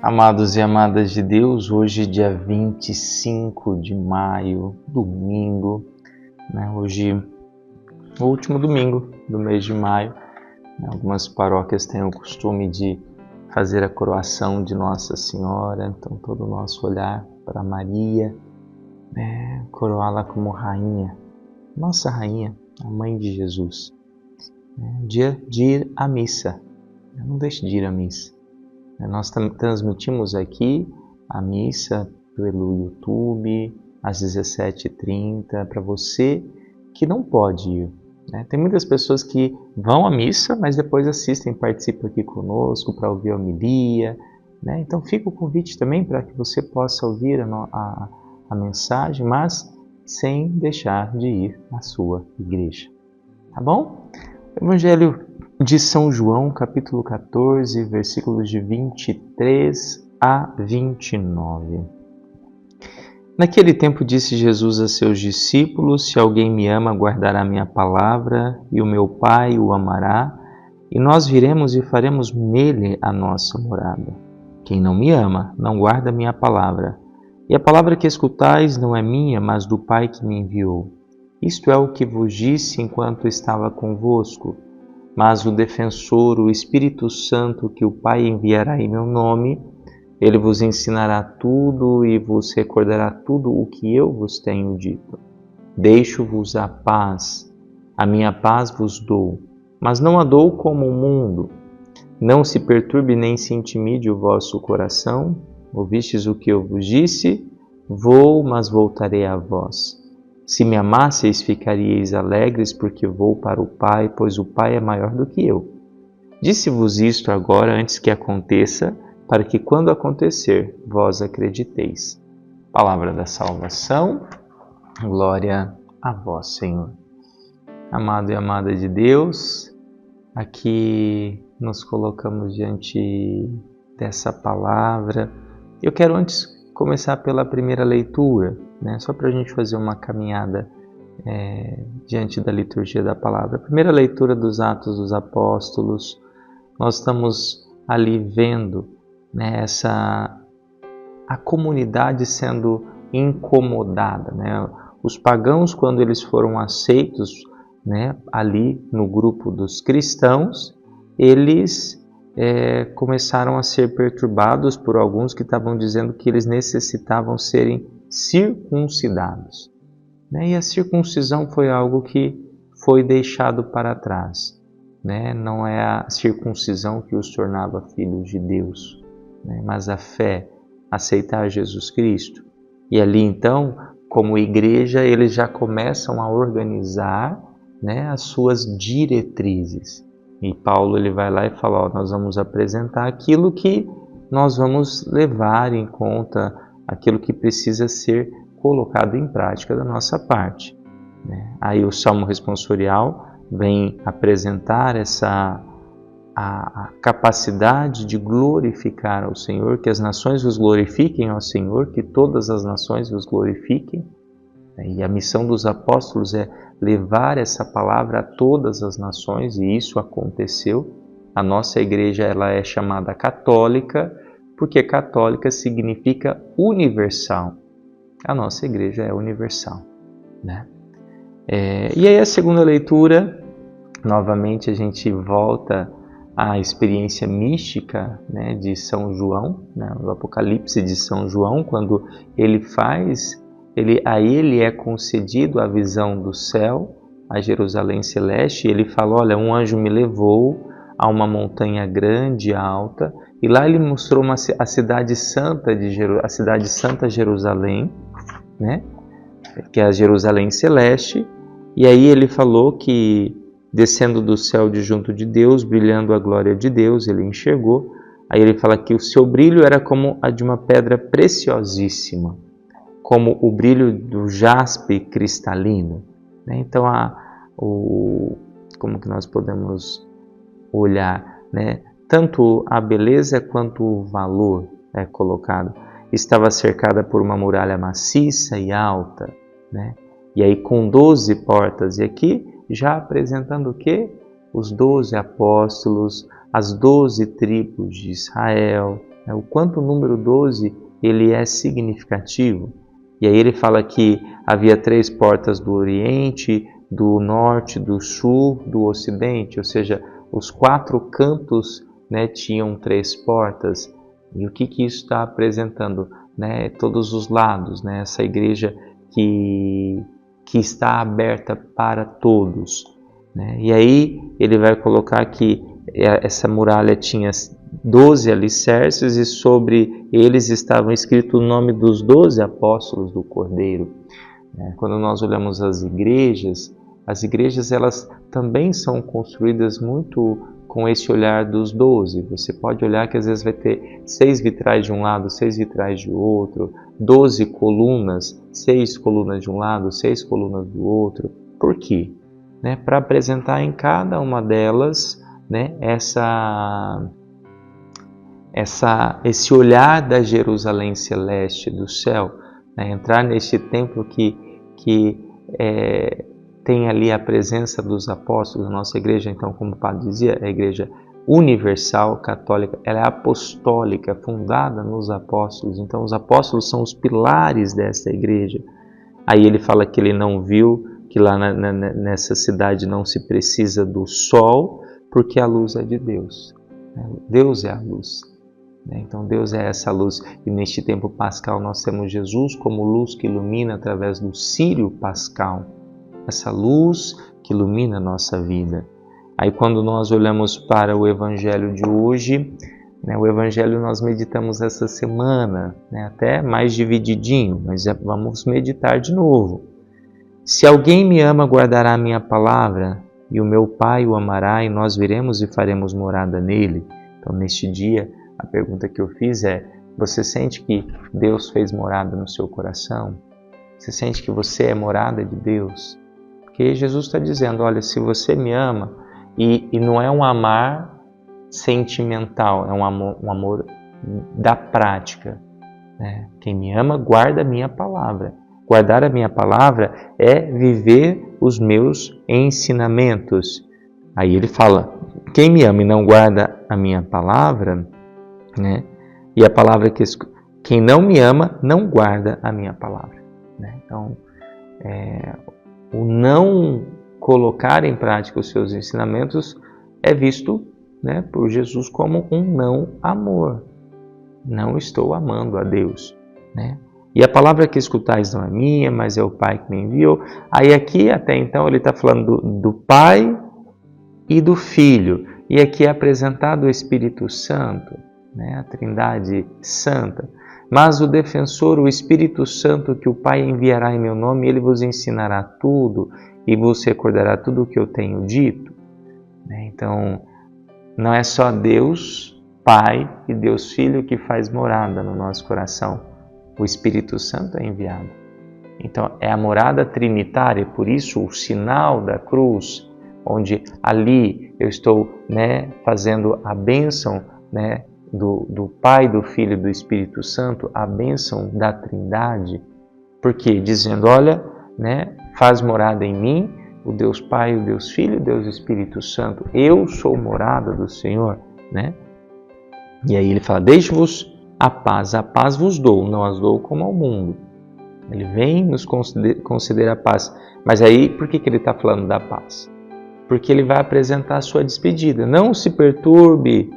Amados e amadas de Deus, hoje dia 25 de maio, domingo, hoje o último domingo do mês de maio. Algumas paróquias têm o costume de fazer a coroação de Nossa Senhora, então todo o nosso olhar para Maria, coroá-la como rainha, nossa rainha, a mãe de Jesus. Dia de ir à missa, não deixe de ir à missa. Nós transmitimos aqui a missa pelo YouTube às 17h30 para você que não pode ir. Tem muitas pessoas que vão à missa, mas depois assistem, participam aqui conosco para ouvir a homilia. Então fica o convite também para que você possa ouvir a mensagem, mas sem deixar de ir à sua igreja. Tá bom? Evangelho de São João, capítulo 14, versículos de 23 a 29. Naquele tempo disse Jesus a seus discípulos: Se alguém me ama, guardará minha palavra, e o meu Pai o amará, e nós viremos e faremos nele a nossa morada. Quem não me ama, não guarda minha palavra. E a palavra que escutais não é minha, mas do Pai que me enviou. Isto é o que vos disse enquanto estava convosco. Mas o defensor, o Espírito Santo, que o Pai enviará em meu nome, ele vos ensinará tudo e vos recordará tudo o que eu vos tenho dito. Deixo-vos a paz, a minha paz vos dou, mas não a dou como o mundo. Não se perturbe nem se intimide o vosso coração. Ouvistes o que eu vos disse? Vou, mas voltarei a vós. Se me amasseis, ficaríeis alegres, porque vou para o Pai, pois o Pai é maior do que eu. Disse-vos isto agora, antes que aconteça, para que quando acontecer, vós acrediteis. Palavra da salvação, glória a vós, Senhor. Amado e amada de Deus, aqui nos colocamos diante dessa palavra. Eu quero antes começar pela primeira leitura, só para a gente fazer uma caminhada diante da liturgia da palavra. A primeira leitura dos Atos dos Apóstolos, nós estamos ali vendo a comunidade sendo incomodada. Os pagãos, quando eles foram aceitos ali no grupo dos cristãos, eles começaram a ser perturbados por alguns que estavam dizendo que eles necessitavam serem circuncidados. E a circuncisão foi algo que foi deixado para trás. Não é a circuncisão que os tornava filhos de Deus, mas a fé, aceitar Jesus Cristo. E ali então, como igreja, eles já começam a organizar as suas diretrizes. E Paulo ele vai lá e fala, nós vamos apresentar aquilo que nós vamos levar em conta, aquilo que precisa ser colocado em prática da nossa parte. Aí o Salmo responsorial vem apresentar a capacidade de glorificar ao Senhor, que as nações vos glorifiquem ao Senhor, que todas as nações vos glorifiquem. E a missão dos apóstolos é levar essa palavra a todas as nações, e isso aconteceu. A nossa igreja ela é chamada católica, porque católica significa universal. A nossa igreja é universal. E aí a segunda leitura, novamente a gente volta à experiência mística de São João, o Apocalipse de São João, quando a ele é concedido a visão do céu, a Jerusalém celeste, e ele fala, olha, um anjo me levou a uma montanha grande e alta, e lá ele mostrou a cidade santa a cidade santa Jerusalém, que é a Jerusalém celeste, e aí ele falou que descendo do céu de junto de Deus, brilhando a glória de Deus, ele enxergou. Aí ele fala que o seu brilho era como a de uma pedra preciosíssima, como o brilho do jaspe cristalino. Então, como que nós podemos olhar? Tanto a beleza quanto o valor é colocado. Estava cercada por uma muralha maciça e alta, e aí com 12 portas. E aqui já apresentando o quê? Os 12 apóstolos, as 12 tribos de Israel, O quanto o número 12 ele é significativo. E aí ele fala que havia 3 portas do Oriente, do Norte, do Sul, do Ocidente, ou seja, os 4 cantos, né, tinham 3 portas. E o que isso está apresentando? Né, todos os lados, né, essa igreja que está aberta para todos. Né? E aí ele vai colocar que essa muralha tinha 12 alicerces e sobre eles estavam escrito o nome dos 12 apóstolos do Cordeiro. Quando nós olhamos as igrejas elas também são construídas muito com esse olhar dos 12. Você pode olhar que às vezes vai ter 6 vitrais de um lado, 6 vitrais de outro, 12 colunas, 6 colunas de um lado, 6 colunas do outro. Por quê? Para apresentar em cada uma delas, né, esse olhar da Jerusalém celeste do céu, né, entrar neste templo que tem ali a presença dos apóstolos. A nossa igreja, então, como o padre dizia, é a igreja universal, católica, ela é apostólica, fundada nos apóstolos. Então, os apóstolos são os pilares desta igreja. Aí ele fala que ele não viu que lá nessa cidade não se precisa do sol, porque a luz é de Deus. Deus é a luz. Então Deus é essa luz. E neste tempo pascal nós temos Jesus como luz que ilumina através do círio pascal. Essa luz que ilumina a nossa vida. Aí quando nós olhamos para o Evangelho de hoje, o Evangelho nós meditamos essa semana, até mais divididinho, mas vamos meditar de novo. Se alguém me ama, guardará a minha palavra, e o meu Pai o amará, e nós viremos e faremos morada nele. Então neste dia, a pergunta que eu fiz é: você sente que Deus fez morada no seu coração? Você sente que você é morada de Deus? Porque Jesus está dizendo, olha, se você me ama, e não é um amar sentimental, é um amor da prática. Quem me ama, guarda a minha palavra. Guardar a minha palavra é viver os meus ensinamentos. Aí ele fala, quem me ama e não guarda a minha palavra, e a palavra que quem não me ama, não guarda a minha palavra. Então, o não colocar em prática os seus ensinamentos é visto, por Jesus como um não amor. Não estou amando a Deus. E a palavra que escutais não é minha, mas é o Pai que me enviou. Aí aqui, até então, ele está falando do Pai e do Filho. E aqui é apresentado o Espírito Santo, a Trindade Santa. Mas o defensor, o Espírito Santo, que o Pai enviará em meu nome, ele vos ensinará tudo e vos recordará tudo o que eu tenho dito. Então, não é só Deus Pai e Deus Filho que faz morada no nosso coração. O Espírito Santo é enviado. Então, é a morada trinitária, por isso o sinal da cruz, onde ali eu estou fazendo a bênção do Pai, do Filho e do Espírito Santo, a bênção da Trindade, porque dizendo, olha, faz morada em mim, o Deus Pai, o Deus Filho e o Deus Espírito Santo, eu sou morada do Senhor, E aí ele fala, deixe-vos a paz vos dou, não as dou como ao mundo. Ele vem nos conceder a paz. Mas aí, por que ele está falando da paz? Porque ele vai apresentar a sua despedida. Não se perturbe,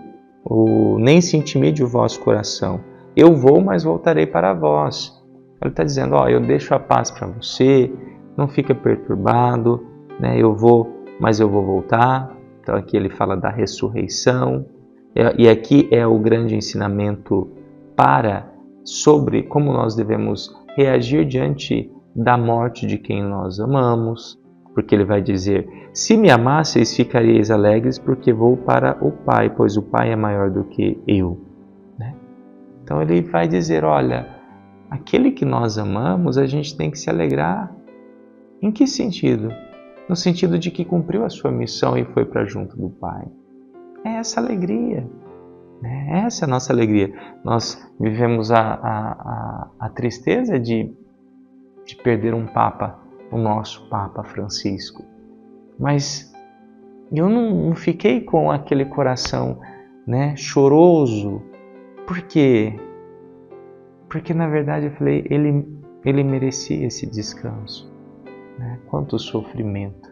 nem se intimide o vosso coração. Eu vou, mas voltarei para vós. Ele está dizendo, eu deixo a paz para você, não fica perturbado, eu vou, mas eu vou voltar. Então aqui ele fala da ressurreição. E aqui é o grande ensinamento sobre como nós devemos reagir diante da morte de quem nós amamos. Porque ele vai dizer, se me amasseis, ficaríeis alegres, porque vou para o Pai, pois o Pai é maior do que eu. Então ele vai dizer, olha, aquele que nós amamos, a gente tem que se alegrar. Em que sentido? No sentido de que cumpriu a sua missão e foi para junto do Pai. É essa alegria. Essa é a nossa alegria. Nós vivemos a tristeza de perder um Papa, o nosso Papa Francisco. Mas eu não fiquei com aquele coração choroso, Por quê? Porque na verdade eu falei, ele merecia esse descanso. Né? Quanto sofrimento.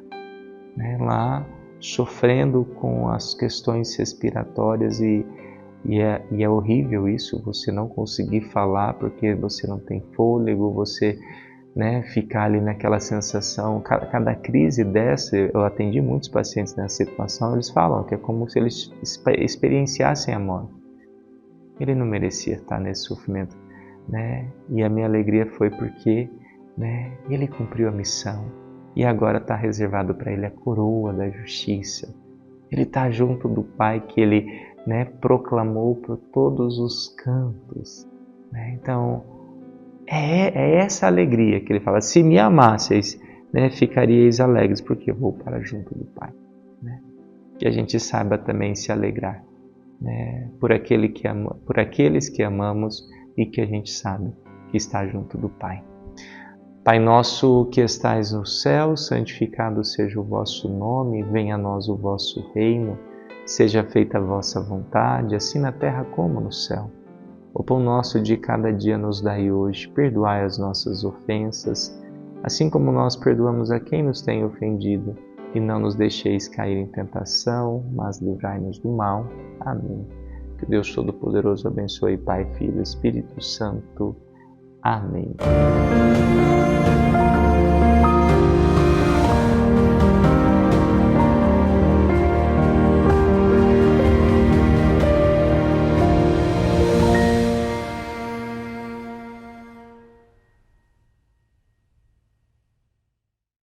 Né? Lá sofrendo com as questões respiratórias e é horrível isso, você não conseguir falar porque você não tem fôlego, você, né, ficar ali naquela sensação. Cada crise dessa, eu atendi muitos pacientes nessa situação, eles falam que é como se eles experienciassem a morte. Ele não merecia estar nesse sofrimento, né? E a minha alegria foi porque, né, ele cumpriu a missão e agora está reservado para ele a coroa da justiça. Ele está junto do Pai que ele, né, proclamou por todos os cantos. Né? Então, é essa alegria que ele fala. Se me amasseis, né, ficaríeis alegres, porque eu vou para junto do Pai. Né? Que a gente saiba também se alegrar, né, por aqueles que amamos e que a gente sabe que está junto do Pai. Pai nosso que estais no céu, santificado seja o vosso nome, venha a nós o vosso reino, seja feita a vossa vontade, assim na terra como no céu. O pão nosso de cada dia nos dai hoje, perdoai as nossas ofensas, assim como nós perdoamos a quem nos tem ofendido, e não nos deixeis cair em tentação, mas livrai-nos do mal. Amém. Que Deus Todo-Poderoso abençoe Pai, Filho e Espírito Santo. Amém.